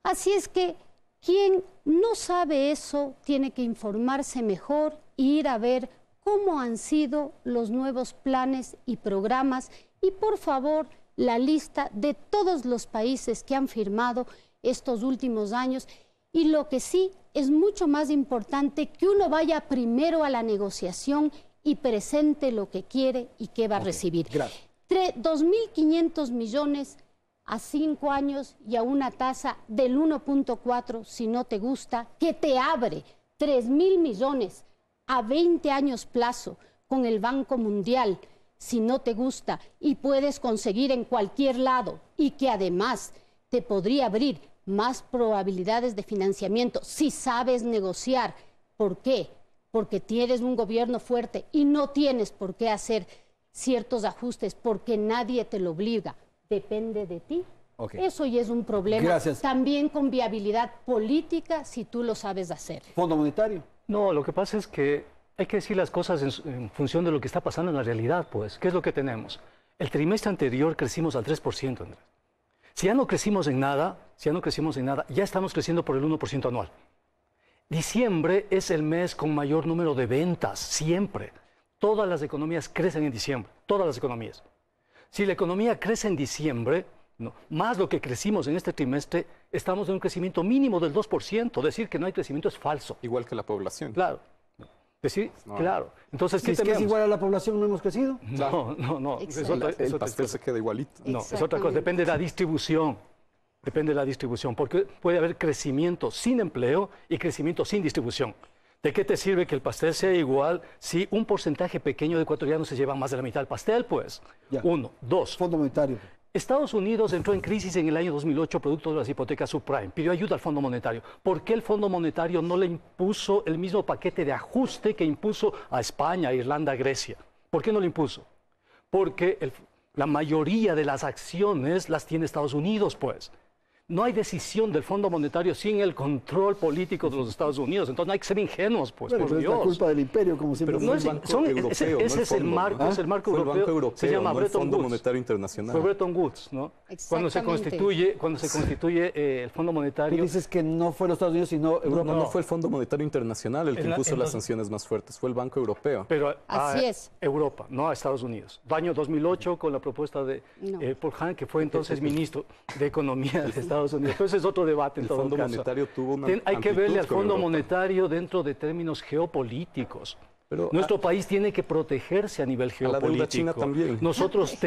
Así es que quien no sabe eso tiene que informarse mejor e ir a ver cómo han sido los nuevos planes y programas y por favor la lista de todos los países que han firmado estos últimos años y lo que sí es mucho más importante que uno vaya primero a la negociación y presente lo que quiere y qué va a recibir. 2.500 millones a 5 años y a una tasa del 1.4 si no te gusta, que te abre 3.000 millones a 20 años plazo con el Banco Mundial, si no te gusta, y puedes conseguir en cualquier lado, y que además te podría abrir más probabilidades de financiamiento si sabes negociar. ¿Por qué? Porque tienes un gobierno fuerte y no tienes por qué hacer ciertos ajustes porque nadie te lo obliga. Depende de ti. Eso ya es un problema. Gracias. También con viabilidad política si tú lo sabes hacer. ¿Fondo Monetario? No, lo que pasa es que hay que decir las cosas en función de lo que está pasando en la realidad, pues. ¿Qué es lo que tenemos? El trimestre anterior crecimos al 3%, Andrés. Si ya no crecimos en nada, ya estamos creciendo por el 1% anual. Diciembre es el mes con mayor número de ventas, siempre. Todas las economías crecen en diciembre, todas las economías. Si la economía crece en diciembre, no, más lo que crecimos en este trimestre, estamos en un crecimiento mínimo del 2%. Decir que no hay crecimiento es falso. Igual que la población. Claro. Decir, claro. Entonces, ¿qué tenemos? ¿Es igual a la población, no hemos crecido? No. El pastel se queda igualito. No, es otra cosa. Depende de la distribución. Depende de la distribución. Porque puede haber crecimiento sin empleo y crecimiento sin distribución. ¿De qué te sirve que el pastel sea igual si un porcentaje pequeño de ecuatorianos se llevan más de la mitad del pastel? Pues, uno. Dos. Fondo Monetario. Estados Unidos entró en crisis en el año 2008 producto de las hipotecas subprime. Pidió ayuda al Fondo Monetario. ¿Por qué el Fondo Monetario no le impuso el mismo paquete de ajuste que impuso a España, a Irlanda, a Grecia? ¿Por qué no lo impuso? Porque la mayoría de las acciones las tiene Estados Unidos, pues. No hay decisión del Fondo Monetario sin el control político de los Estados Unidos. Entonces no hay que ser ingenuos, pues, por Dios. Es la culpa del imperio, como siempre. Pero ese es el marco, es el marco europeo. Se llama Bretton Fondo Woods. Monetario Internacional. Fue Bretton Woods, ¿no? Cuando se constituye el Fondo Monetario. Tú dices que no fue los Estados Unidos, sino Europa. No fue el Fondo Monetario Internacional el que impuso las sanciones más fuertes, fue el Banco Europeo. Pero así es. Europa, no a Estados Unidos. Año 2008 con la propuesta de Paul Hahn, que fue entonces ministro de Economía de Estados Unidos. Entonces es otro debate en todo caso. El Fondo Monetario tuvo una Hay que verle al Fondo Monetario dentro de términos geopolíticos. Pero nuestro país tiene que protegerse a nivel geopolítico. La deuda china también. Nosotros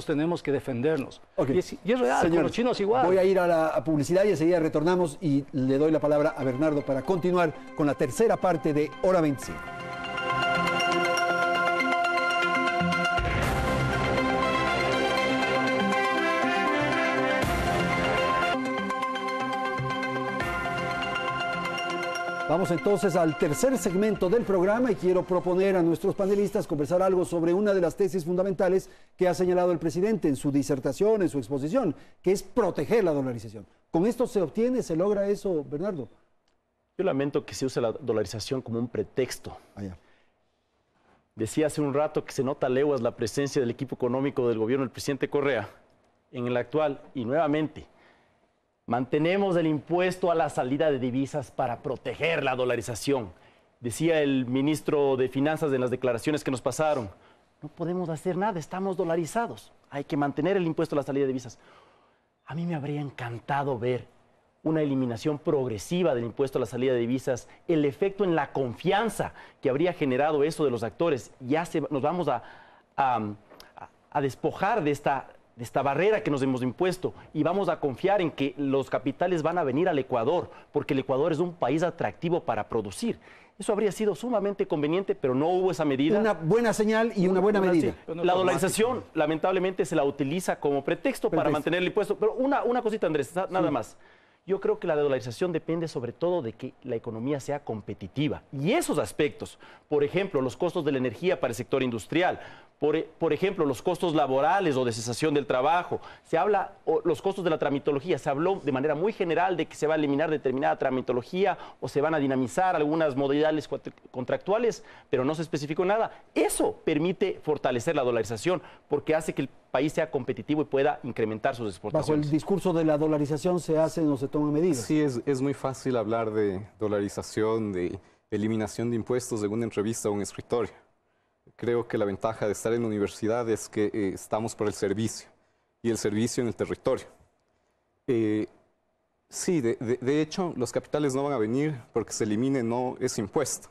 tenemos que defendernos. Y es real, con los chinos igual. Voy a ir a la publicidad y enseguida retornamos y le doy la palabra a Bernardo para continuar con la tercera parte de Hora 25. Vamos entonces al tercer segmento del programa y quiero proponer a nuestros panelistas conversar algo sobre una de las tesis fundamentales que ha señalado el presidente en su disertación, en su exposición, que es proteger la dolarización. ¿Con esto se obtiene, se logra eso, Bernardo? Yo lamento que se use la dolarización como un pretexto. Decía hace un rato que se nota a leguas la presencia del equipo económico del gobierno del presidente Correa en el actual y nuevamente. Mantenemos el impuesto a la salida de divisas para proteger la dolarización. Decía el ministro de Finanzas en las declaraciones que nos pasaron. No podemos hacer nada, estamos dolarizados. Hay que mantener el impuesto a la salida de divisas. A mí me habría encantado ver una eliminación progresiva del impuesto a la salida de divisas, el efecto en la confianza que habría generado eso de los actores. Nos vamos a despojar de esta barrera que nos hemos impuesto y vamos a confiar en que los capitales van a venir al Ecuador, porque el Ecuador es un país atractivo para producir. Eso habría sido sumamente conveniente, pero no hubo esa medida. Una buena señal y una buena medida. La dolarización, lamentablemente, se la utiliza como pretexto para mantener el impuesto. Pero una cosita, Andrés, nada más. Yo creo que la dolarización depende sobre todo de que la economía sea competitiva. Y esos aspectos, por ejemplo, los costos de la energía para el sector industrial, por ejemplo, los costos laborales o de cesación del trabajo, los costos de la tramitología, se habló de manera muy general de que se va a eliminar determinada tramitología o se van a dinamizar algunas modalidades contractuales, pero no se especificó nada. Eso permite fortalecer la dolarización porque hace que el país sea competitivo y pueda incrementar sus exportaciones. Bajo el discurso de la dolarización se hacen o se toman medidas. Sí, es muy fácil hablar de dolarización, de eliminación de impuestos de una entrevista a un escritorio. Creo que la ventaja de estar en la universidad es que estamos por el servicio y el servicio en el territorio. Sí, de hecho, los capitales no van a venir porque se elimine ese impuesto.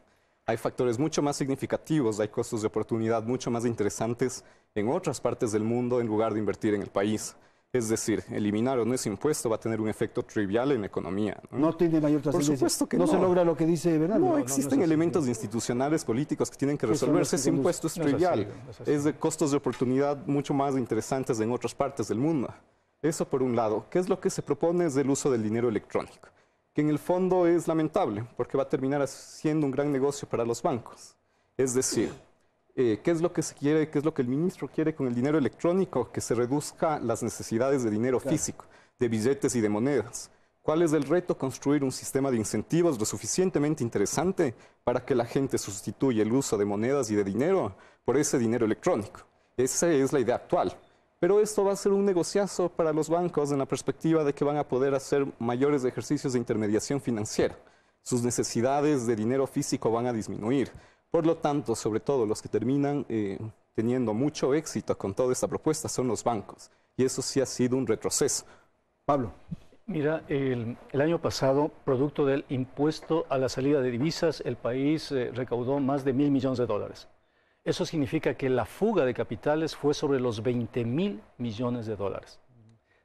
Hay factores mucho más significativos, hay costos de oportunidad mucho más interesantes en otras partes del mundo en lugar de invertir en el país. Es decir, eliminar o no ese impuesto va a tener un efecto trivial en la economía. No tiene mayor trascendencia. Por supuesto que no se logra lo que dice Bernardo. No, existen elementos institucionales, políticos que tienen que resolverse. Ese impuesto es trivial. Es de costos de oportunidad mucho más interesantes en otras partes del mundo. Eso por un lado. ¿Qué es lo que se propone? Es el uso del dinero electrónico, que en el fondo es lamentable porque va a terminar siendo un gran negocio para los bancos. Es decir, ¿qué es lo que se quiere? ¿Qué es lo que el ministro quiere con el dinero electrónico? Que se reduzca las necesidades de dinero físico, de billetes y de monedas. ¿Cuál es el reto? Construir un sistema de incentivos lo suficientemente interesante para que la gente sustituya el uso de monedas y de dinero por ese dinero electrónico. Esa es la idea actual. Pero esto va a ser un negociazo para los bancos en la perspectiva de que van a poder hacer mayores ejercicios de intermediación financiera. Sus necesidades de dinero físico van a disminuir. Por lo tanto, sobre todo los que terminan teniendo mucho éxito con toda esta propuesta son los bancos. Y eso sí ha sido un retroceso. Pablo. Mira, el año pasado, producto del impuesto a la salida de divisas, el país recaudó más de $1.000 millones. Eso significa que la fuga de capitales fue sobre los $20.000 millones.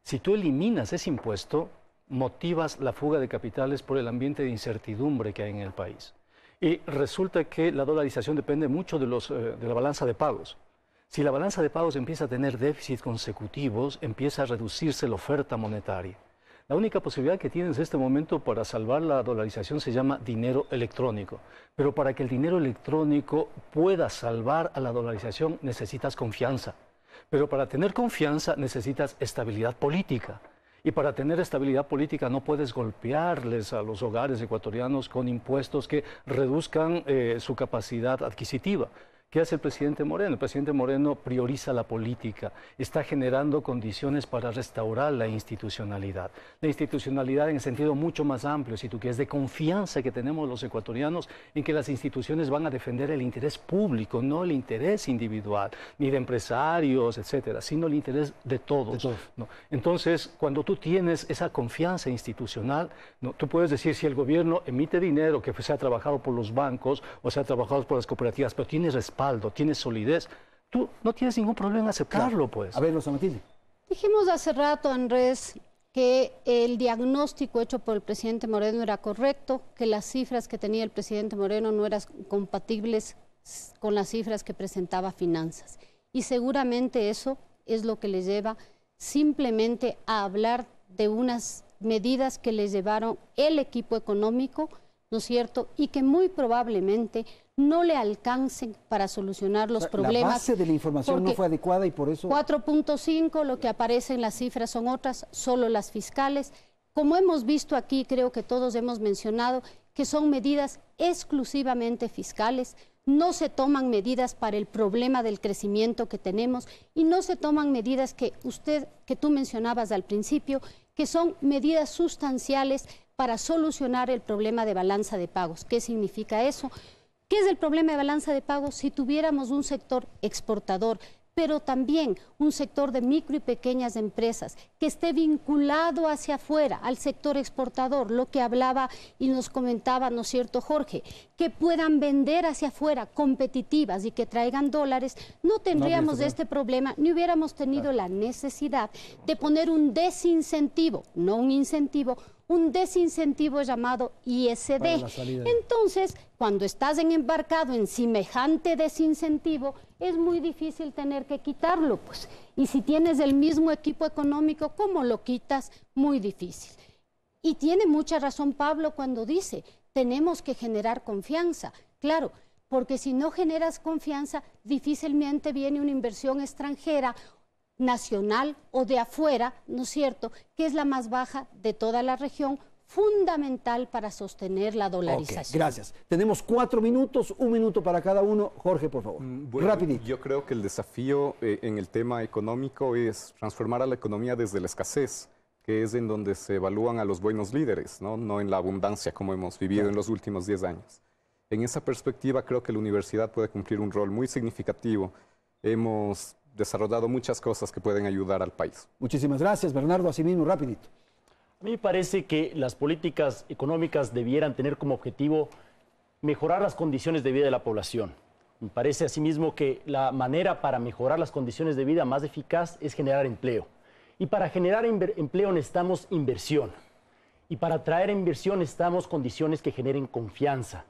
Si tú eliminas ese impuesto, motivas la fuga de capitales por el ambiente de incertidumbre que hay en el país. Y resulta que la dolarización depende mucho de la balanza de pagos. Si la balanza de pagos empieza a tener déficits consecutivos, empieza a reducirse la oferta monetaria. La única posibilidad que tienes en este momento para salvar la dolarización se llama dinero electrónico. Pero para que el dinero electrónico pueda salvar a la dolarización necesitas confianza. Pero para tener confianza necesitas estabilidad política. Y para tener estabilidad política no puedes golpearles a los hogares ecuatorianos con impuestos que reduzcan su capacidad adquisitiva. ¿Qué hace el presidente Moreno? El presidente Moreno prioriza la política, está generando condiciones para restaurar la institucionalidad. La institucionalidad en el sentido mucho más amplio, si tú quieres, de confianza que tenemos los ecuatorianos en que las instituciones van a defender el interés público, no el interés individual, ni de empresarios, etcétera, sino el interés de todos. ¿No? Entonces, cuando tú tienes esa confianza institucional, ¿no? Tú puedes decir si el gobierno emite dinero que se ha trabajado por los bancos o se ha trabajado por las cooperativas, pero tiene respaldo, tienes solidez, tú no tienes ningún problema en aceptarlo, pues. A ver, Rosa Matilde. Dijimos hace rato, Andrés, que el diagnóstico hecho por el presidente Moreno era correcto, que las cifras que tenía el presidente Moreno no eran compatibles con las cifras que presentaba Finanzas. Y seguramente eso es lo que le lleva simplemente a hablar de unas medidas que le llevaron el equipo económico, ¿no es cierto? Y que muy probablemente no le alcancen para solucionar los problemas. La base de la información no fue adecuada y por eso... 4.5, lo que aparece en las cifras son otras, solo las fiscales. Como hemos visto aquí, creo que todos hemos mencionado que son medidas exclusivamente fiscales, no se toman medidas para el problema del crecimiento que tenemos y no se toman medidas que tú mencionabas al principio, que son medidas sustanciales para solucionar el problema de balanza de pagos. ¿Qué significa eso? ¿Qué es el problema de balanza de pagos? Si tuviéramos un sector exportador, pero también un sector de micro y pequeñas empresas que esté vinculado hacia afuera, al sector exportador, lo que hablaba y nos comentaba, ¿no es cierto, Jorge? Que puedan vender hacia afuera, competitivas y que traigan dólares, no tendríamos este problema, ni hubiéramos tenido la necesidad de poner un desincentivo, no un incentivo, un desincentivo llamado ISD. Entonces, cuando estás embarcado en semejante desincentivo, es muy difícil tener que quitarlo, pues. Y si tienes el mismo equipo económico, ¿cómo lo quitas? Muy difícil. Y tiene mucha razón Pablo cuando dice, tenemos que generar confianza. Claro, porque si no generas confianza, difícilmente viene una inversión extranjera, nacional o de afuera, ¿no es cierto?, que es la más baja de toda la región, fundamental para sostener la dolarización. Okay, gracias. Tenemos 4 minutos, 1 minuto para cada uno. Jorge, por favor. Bueno, rapidito. Yo creo que el desafío en el tema económico es transformar a la economía desde la escasez, que es en donde se evalúan a los buenos líderes, no en la abundancia como hemos vivido en los últimos 10 años. En esa perspectiva creo que la universidad puede cumplir un rol muy significativo. Hemos desarrollado muchas cosas que pueden ayudar al país. Muchísimas gracias, Bernardo. Asimismo, rapidito. A mí me parece que las políticas económicas debieran tener como objetivo mejorar las condiciones de vida de la población. Me parece asimismo que la manera para mejorar las condiciones de vida más eficaz es generar empleo. Y para generar empleo necesitamos inversión. Y para atraer inversión necesitamos condiciones que generen confianza.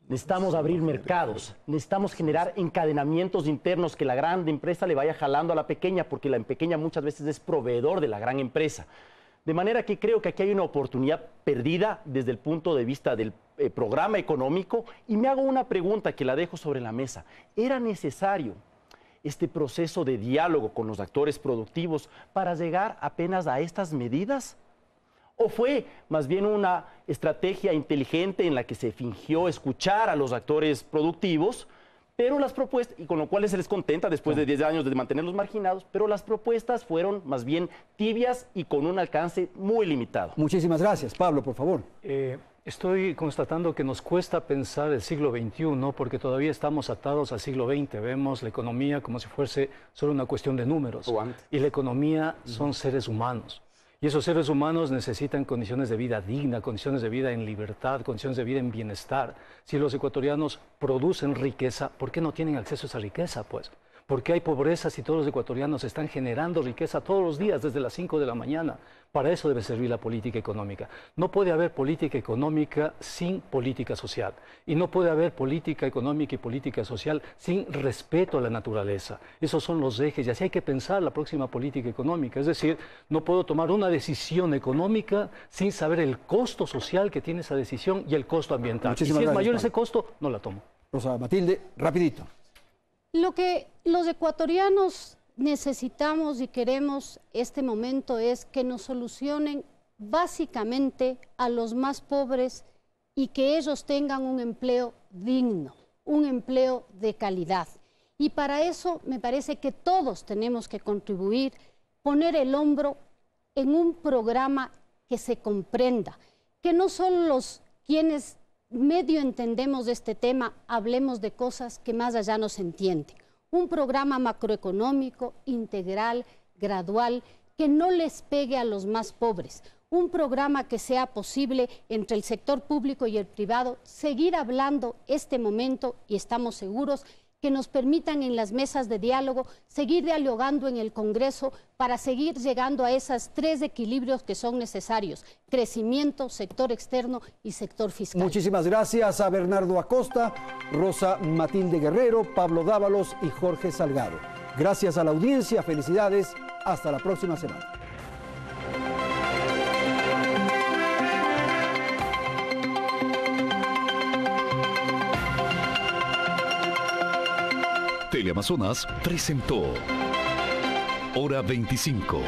Necesitamos abrir mercados, necesitamos generar encadenamientos internos que la gran empresa le vaya jalando a la pequeña, porque la pequeña muchas veces es proveedor de la gran empresa. De manera que creo que aquí hay una oportunidad perdida desde el punto de vista del programa económico, y me hago una pregunta que la dejo sobre la mesa. ¿Era necesario este proceso de diálogo con los actores productivos para llegar apenas a estas medidas? ¿O fue más bien una estrategia inteligente en la que se fingió escuchar a los actores productivos, pero las propuestas, y con lo cual se les contenta después de 10 años de mantenerlos marginados, pero las propuestas fueron más bien tibias y con un alcance muy limitado? Muchísimas gracias. Pablo, por favor. Estoy constatando que nos cuesta pensar el siglo XXI porque todavía estamos atados al siglo XX. Vemos la economía como si fuese solo una cuestión de números. Y la economía son seres humanos. Y esos seres humanos necesitan condiciones de vida digna, condiciones de vida en libertad, condiciones de vida en bienestar. Si los ecuatorianos producen riqueza, ¿por qué no tienen acceso a esa riqueza, pues? ¿Por qué hay pobreza si todos los ecuatorianos están generando riqueza todos los días desde las 5 de la mañana? Para eso debe servir la política económica. No puede haber política económica sin política social. Y no puede haber política económica y política social sin respeto a la naturaleza. Esos son los ejes y así hay que pensar la próxima política económica. Es decir, no puedo tomar una decisión económica sin saber el costo social que tiene esa decisión y el costo ambiental. Y si es mayor ese costo, no la tomo. Rosa Matilde, rapidito. Lo que los ecuatorianos necesitamos y queremos este momento es que nos solucionen básicamente a los más pobres y que ellos tengan un empleo digno, un empleo de calidad. Y para eso me parece que todos tenemos que contribuir, poner el hombro en un programa que se comprenda, que no solo los quienes medio entendemos de este tema, hablemos de cosas que más allá no se entienden. Un programa macroeconómico, integral, gradual, que no les pegue a los más pobres. Un programa que sea posible entre el sector público y el privado, seguir hablando este momento, y estamos seguros que nos permitan en las mesas de diálogo seguir dialogando en el Congreso para seguir llegando a esos 3 equilibrios que son necesarios: crecimiento, sector externo y sector fiscal. Muchísimas gracias a Bernardo Acosta, Rosa Matilde Guerrero, Pablo Dávalos y Jorge Salgado. Gracias a la audiencia, felicidades, hasta la próxima semana. Teleamazonas presentó Hora 25.